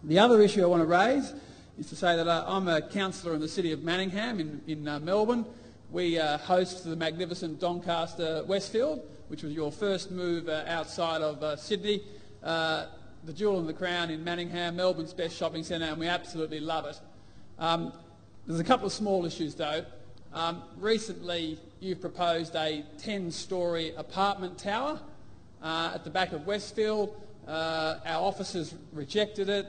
The other issue I want to raise is to say that I'm a councillor in the city of Manningham in Melbourne. We host the magnificent Doncaster Westfield, which was your first move outside of Sydney. The jewel in the crown in Manningham, Melbourne's best shopping centre, and we absolutely love it. There's a couple of small issues though. Recently you've proposed a 10-storey apartment tower at the back of Westfield. Our officers rejected it.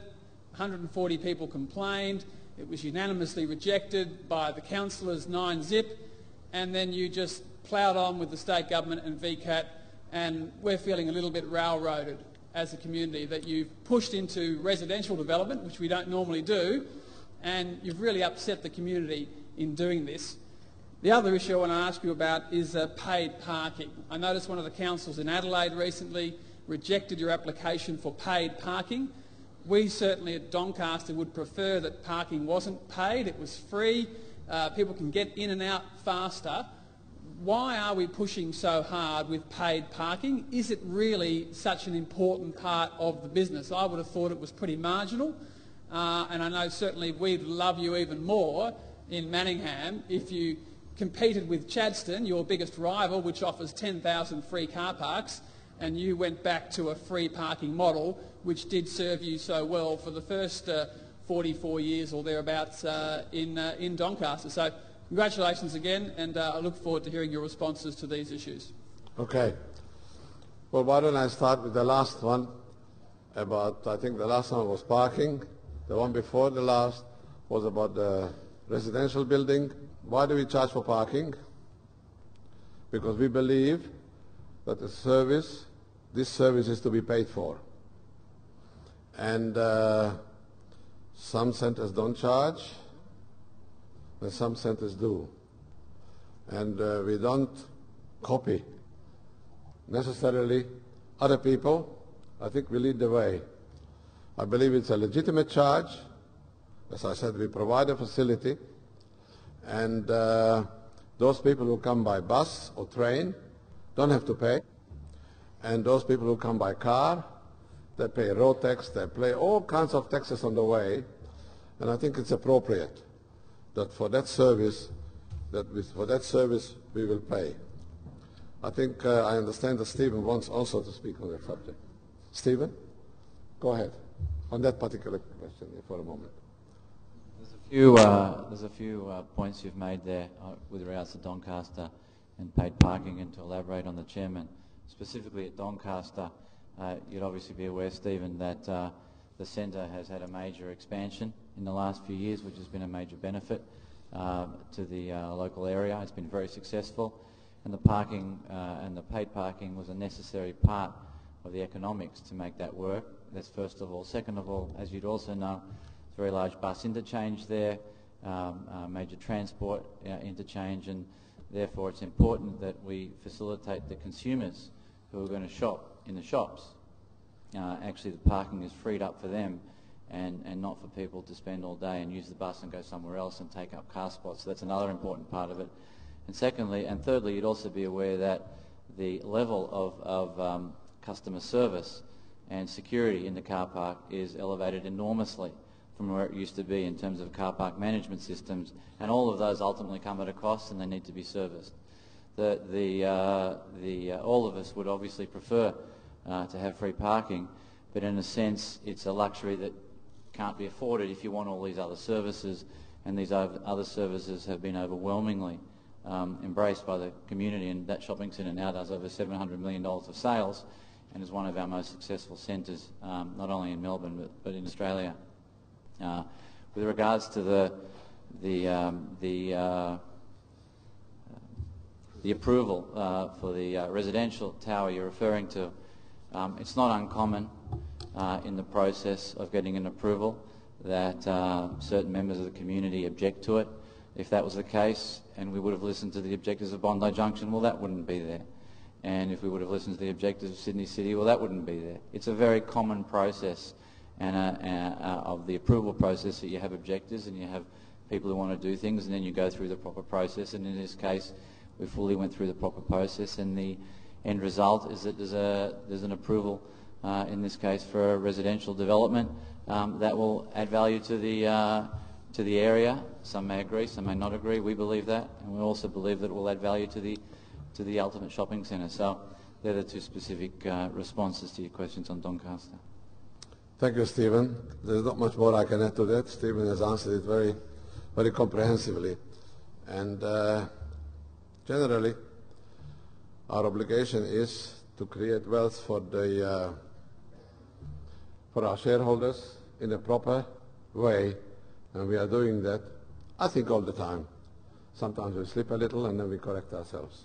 140 people complained. It was unanimously rejected by the councillors 9-zip, and then you just ploughed on with the state government and VCAT, and we're feeling a little bit railroaded as a community that you've pushed into residential development, which we don't normally do, and you've really upset the community in doing this. The other issue I want to ask you about is paid parking. I noticed one of the councils in Adelaide recently rejected your application for paid parking. We certainly at Doncaster would prefer that parking wasn't paid, it was free, people can get in and out faster. Why are we pushing so hard with paid parking? Is it really such an important part of the business? I would have thought it was pretty marginal, and I know certainly we'd love you even more in Manningham if you competed with Chadstone, your biggest rival, which offers 10,000 free car parks, and you went back to a free parking model, which did serve you so well for the first 44 years or thereabouts in Doncaster. So congratulations again, and I look forward to hearing your responses to these issues. Okay. Well, why don't I start with the last one about, I think the last one was parking. The one before the last was about the residential building. Why do we charge for parking? Because we believe that this service is to be paid for. And some centres don't charge, and some centres do. And we don't copy necessarily other people. I think we lead the way. I believe it's a legitimate charge. As I said, we provide a facility, and those people who come by bus or train don't have to pay. And those people who come by car, they pay road tax, they pay all kinds of taxes on the way. And I think it's appropriate that for that service, we will pay. I think I understand that Stephen wants also to speak on that subject. Stephen, go ahead on that particular question for a moment. There's a few points you've made there with regards to Doncaster and paid parking, and to elaborate on the chairman. Specifically at Doncaster, you'd obviously be aware, Stephen, that the centre has had a major expansion in the last few years, which has been a major benefit to the local area. It's been very successful, and the parking and the paid parking was a necessary part of the economics to make that work. That's first of all. Second of all, as you'd also know, it's a very large bus interchange there, major transport interchange, and therefore it's important that we facilitate the consumers who are going to shop in the shops. Actually, the parking is freed up for them, and not for people to spend all day and use the bus and go somewhere else and take up car spots. So that's another important part of it. And secondly, and thirdly, you'd also be aware that the level of customer service and security in the car park is elevated enormously from where it used to be in terms of car park management systems, and all of those ultimately come at a cost, and they need to be serviced. All of us would obviously prefer to have free parking, but in a sense it's a luxury that can't be afforded if you want all these other services, and these other services have been overwhelmingly embraced by the community, and that shopping centre now does over $700 million of sales and is one of our most successful centres, not only in Melbourne but in Australia. With regards to the approval for the residential tower you're referring to, it's not uncommon in the process of getting an approval that certain members of the community object to it. If that was the case, and we would have listened to the objectives of Bondi Junction, well, that wouldn't be there. And if we would have listened to the objectives of Sydney City, well, that wouldn't be there. It's a very common process and of the approval process that you have objectives and you have people who want to do things, and then you go through the proper process. And in this case, we fully went through the proper process, and the end result is that there's an approval in this case for a residential development, that will add value to the area. Some may agree, some may not agree. We believe that, and we also believe that it will add value to the ultimate shopping centre. So they're the two specific responses to your questions on Doncaster. Thank you, Stephen. There's not much more I can add to that. Stephen has answered it very, very comprehensively. And generally, our obligation is to create wealth for our shareholders in a proper way, and we are doing that, I think, all the time. Sometimes we slip a little and then we correct ourselves.